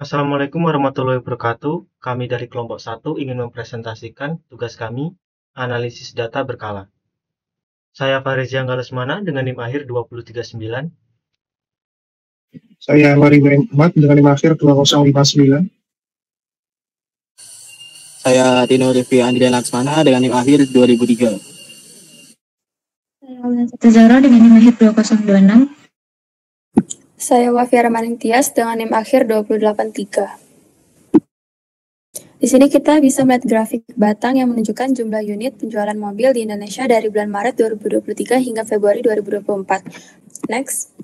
Assalamualaikum warahmatullahi wabarakatuh. Kami dari kelompok 1 ingin mempresentasikan tugas kami, analisis data berkala. Saya Farizia Lesmana dengan NIM akhir 239. Saya Mari Ahmad dengan NIM akhir 2059. Saya Tino Rifki Andrian Laksmana dengan NIM akhir 2003. Saya Aulia Zara dengan NIM akhir 2026. Saya Wafia Ramaning Tias dengan NIM akhir 283. Di sini kita bisa melihat grafik batang yang menunjukkan jumlah unit penjualan mobil di Indonesia dari bulan Maret 2023 hingga Februari 2024. Next.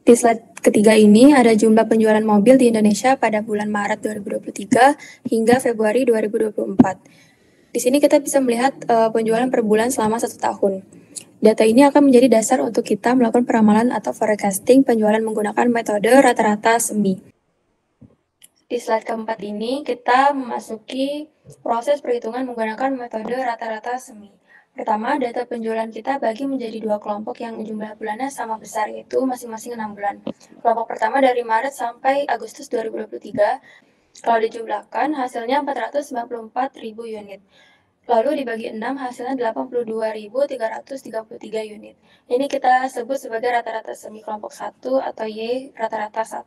Di slide ketiga ini ada jumlah penjualan mobil di Indonesia pada bulan Maret 2023 hingga Februari 2024. Di sini kita bisa melihat penjualan per bulan selama 1 tahun. Data ini akan menjadi dasar untuk kita melakukan peramalan atau forecasting penjualan menggunakan metode rata-rata semi. Di slide keempat ini, kita memasuki proses perhitungan menggunakan metode rata-rata semi. Pertama, data penjualan kita bagi menjadi 2 kelompok yang jumlah bulannya sama besar, yaitu masing-masing 6 bulan. Kelompok pertama dari Maret sampai Agustus 2023, kalau dijumlahkan hasilnya 494.000 unit. Lalu dibagi 6 hasilnya 82.333 unit. Ini kita sebut sebagai rata-rata semi kelompok 1 atau Y rata-rata 1.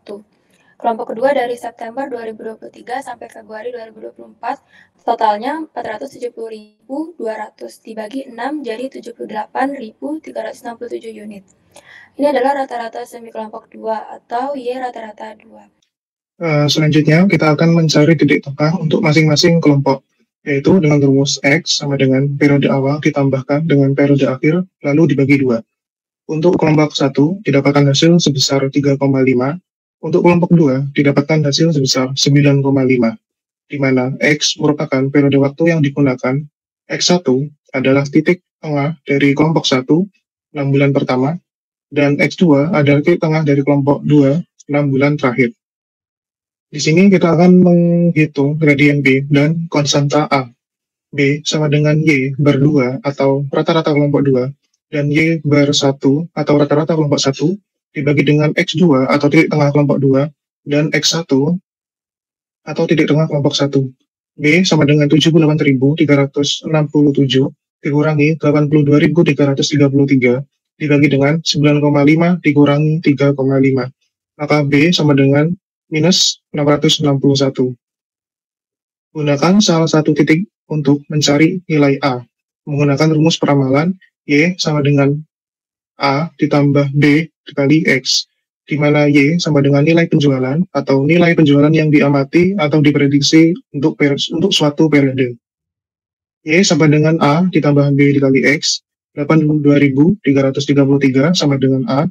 Kelompok kedua dari September 2023 sampai Februari 2024, totalnya 470.200 dibagi 6 jadi 78.367 unit. Ini adalah rata-rata semi kelompok 2 atau Y rata-rata 2. Selanjutnya kita akan mencari titik tengah untuk masing-masing kelompok, yaitu dengan rumus X sama dengan periode awal ditambahkan dengan periode akhir lalu dibagi 2. Untuk kelompok 1 didapatkan hasil sebesar 3,5. Untuk kelompok 2 didapatkan hasil sebesar 9,5, di mana X merupakan periode waktu yang digunakan. X1 adalah titik tengah dari kelompok 1, 6 bulan pertama, dan X2 adalah titik tengah dari kelompok 2, 6 bulan terakhir. Di sini kita akan menghitung gradien B dan konstanta A. B sama dengan Y bar 2 atau rata-rata kelompok 2, dan Y bar 1 atau rata-rata kelompok 1, dibagi dengan X2 atau titik tengah kelompok 2 dan X1 atau titik tengah kelompok 1. B sama dengan 78.367 dikurangi 82.333 dibagi dengan 9,5 dikurangi 3,5. Maka B sama dengan minus 661. Gunakan salah satu titik untuk mencari nilai A. Menggunakan rumus peramalan Y sama dengan A ditambah B dikali X, di mana Y sama dengan nilai penjualan atau nilai penjualan yang diamati atau diprediksi untuk suatu periode. Y sama dengan A ditambah B dikali X, 82.333 sama dengan A,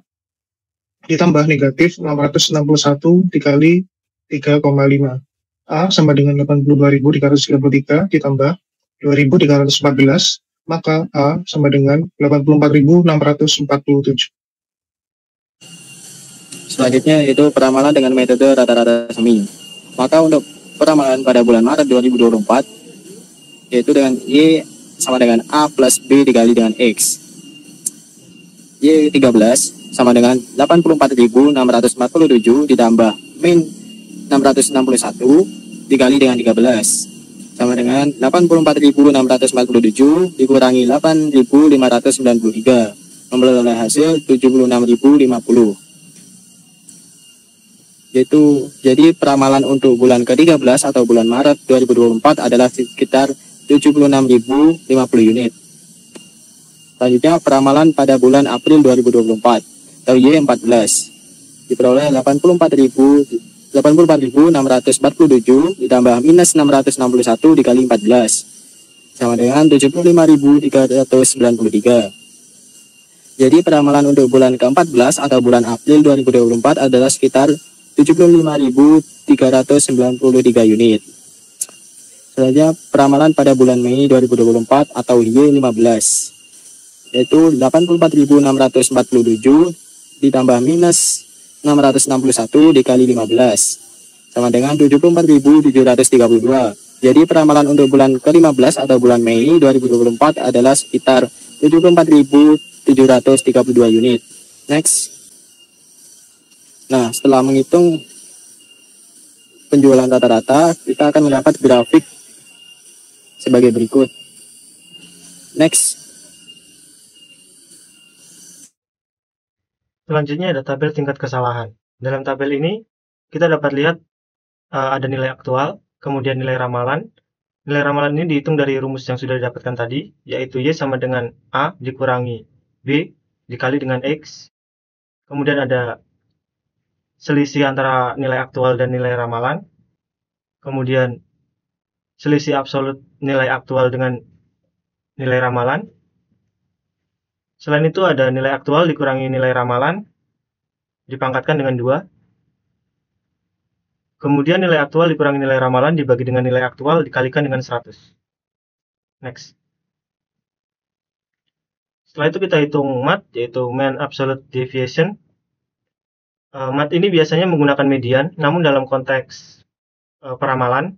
ditambah negatif 661 dikali 3,5. A sama dengan 82.333 ditambah 2.314, maka A sama dengan 84.647. Selanjutnya yaitu peramalan dengan metode rata-rata semi. Maka untuk peramalan pada bulan Maret 2024 yaitu dengan Y sama dengan A plus B dikali dengan X. Y 13 sama dengan 84.647 ditambah min 661 dikali dengan 13 sama dengan 84.647 dikurangi 8.593 memperoleh hasil 76.050. Jadi peramalan untuk bulan ke-13 atau bulan Maret 2024 adalah sekitar 76.050 unit. Selanjutnya peramalan pada bulan April 2024 atau Y14 diperoleh 84.647 ditambah minus 661 dikali 14 sama dengan 75.393. Jadi peramalan untuk bulan ke-14 atau bulan April 2024 adalah sekitar 75.393 unit. Selanjutnya peramalan pada bulan Mei 2024 atau Y15 yaitu 84.647 ditambah minus 661 dikali 15 sama dengan 74.732. Jadi peramalan untuk bulan ke-15 atau bulan Mei 2024 adalah sekitar 74.732 unit. Next. Nah, setelah menghitung penjualan rata-rata, kita akan mendapat grafik sebagai berikut. Next. Selanjutnya ada tabel tingkat kesalahan. Dalam tabel ini, kita dapat lihat ada nilai aktual, kemudian nilai ramalan. Nilai ramalan ini dihitung dari rumus yang sudah didapatkan tadi, yaitu Y sama dengan A dikurangi B dikali dengan X. Kemudian ada selisih antara nilai aktual dan nilai ramalan. Kemudian selisih absolut nilai aktual dengan nilai ramalan. Selain itu ada nilai aktual dikurangi nilai ramalan, dipangkatkan dengan 2. Kemudian nilai aktual dikurangi nilai ramalan dibagi dengan nilai aktual dikalikan dengan 100. Next. Setelah itu kita hitung MAD, yaitu Mean Absolute Deviation. MAD ini biasanya menggunakan median, namun dalam konteks peramalan,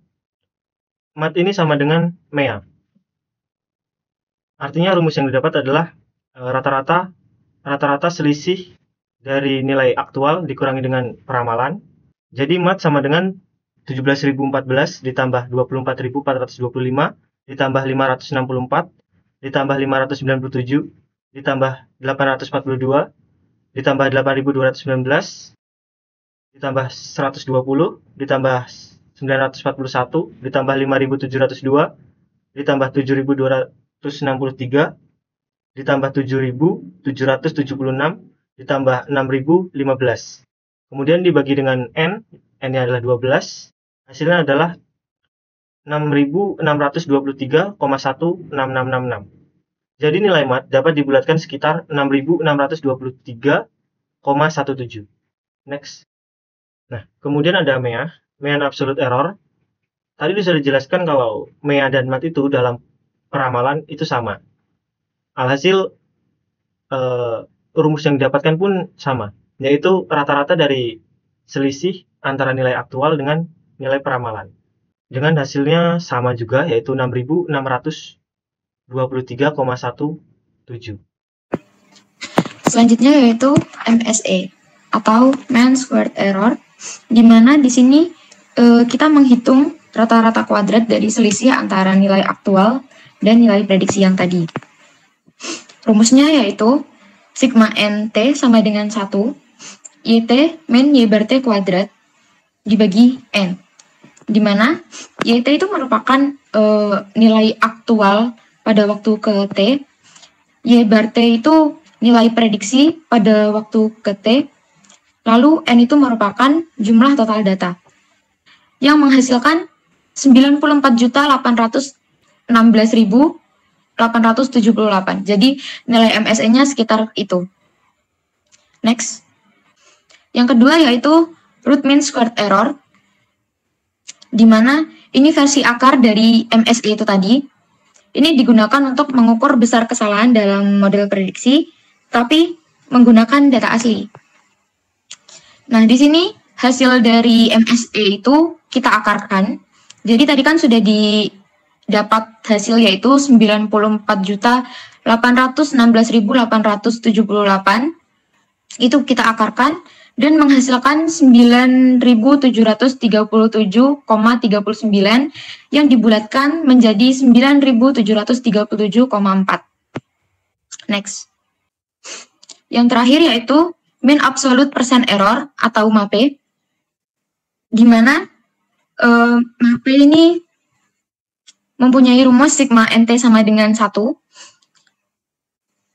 MAD ini sama dengan MEA. Artinya rumus yang didapat adalah rata-rata selisih dari nilai aktual dikurangi dengan peramalan. Jadi MAD sama dengan 17.014 ditambah 24.425 ditambah 564 ditambah 597 ditambah 842 ditambah 8.219 ditambah 120 ditambah 941 ditambah 5.702 ditambah 7.263 ditambah 7.776 ditambah 6.015. Kemudian dibagi dengan N-nya adalah 12, hasilnya adalah 6.623,16666. Jadi nilai MAD dapat dibulatkan sekitar 6.623,17. Next. Nah, kemudian ada MEA, Mean Absolute Error. Tadi sudah dijelaskan kalau MEA dan MAD itu dalam peramalan itu sama. Alhasil, rumus yang didapatkan pun sama, yaitu rata-rata dari selisih antara nilai aktual dengan nilai peramalan. Dengan hasilnya sama juga, yaitu 6.623,17. Selanjutnya yaitu MSE atau Mean Squared Error, di mana di sini kita menghitung rata-rata kuadrat dari selisih antara nilai aktual dan nilai prediksi yang tadi. Rumusnya yaitu sigma NT sama dengan 1 YT min Y bar T kuadrat dibagi N, di mana YT itu merupakan nilai aktual pada waktu ke T, Y bar T itu nilai prediksi pada waktu ke T, lalu N itu merupakan jumlah total data yang menghasilkan 94.816.878. Jadi nilai MSE-nya sekitar itu. Next. Yang kedua yaitu root mean squared error, di mana ini versi akar dari MSE itu tadi. Ini digunakan untuk mengukur besar kesalahan dalam model prediksi, tapi menggunakan data asli. Nah, di sini hasil dari MSE itu kita akarkan. Jadi tadi kan sudah didapat hasil yaitu 94.816.878. Itu kita akarkan dan menghasilkan 9.737,39 yang dibulatkan menjadi 9.737,4. Next. Yang terakhir yaitu mean absolute percent error atau MAPE, di mana MAPE ini mempunyai rumus sigma NT sama dengan 1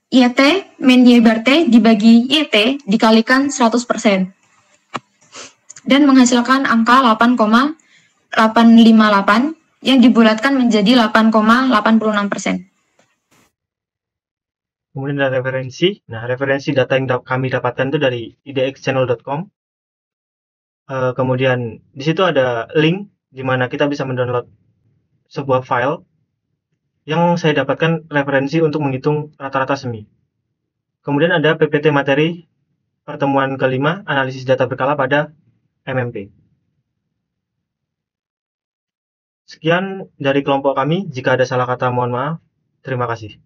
YT min Y bar T dibagi YT dikalikan 100% dan menghasilkan angka 8,858 yang dibulatkan menjadi 8,86%. Kemudian ada referensi. Nah, referensi data yang kami dapatkan itu dari idxchannel.com. Kemudian di situ ada link di mana kita bisa mendownload sebuah file yang saya dapatkan referensi untuk menghitung rata-rata semi. Kemudian ada PPT materi pertemuan kelima analisis data berkala pada MMP. Sekian dari kelompok kami. Jika ada salah kata mohon maaf. Terima kasih.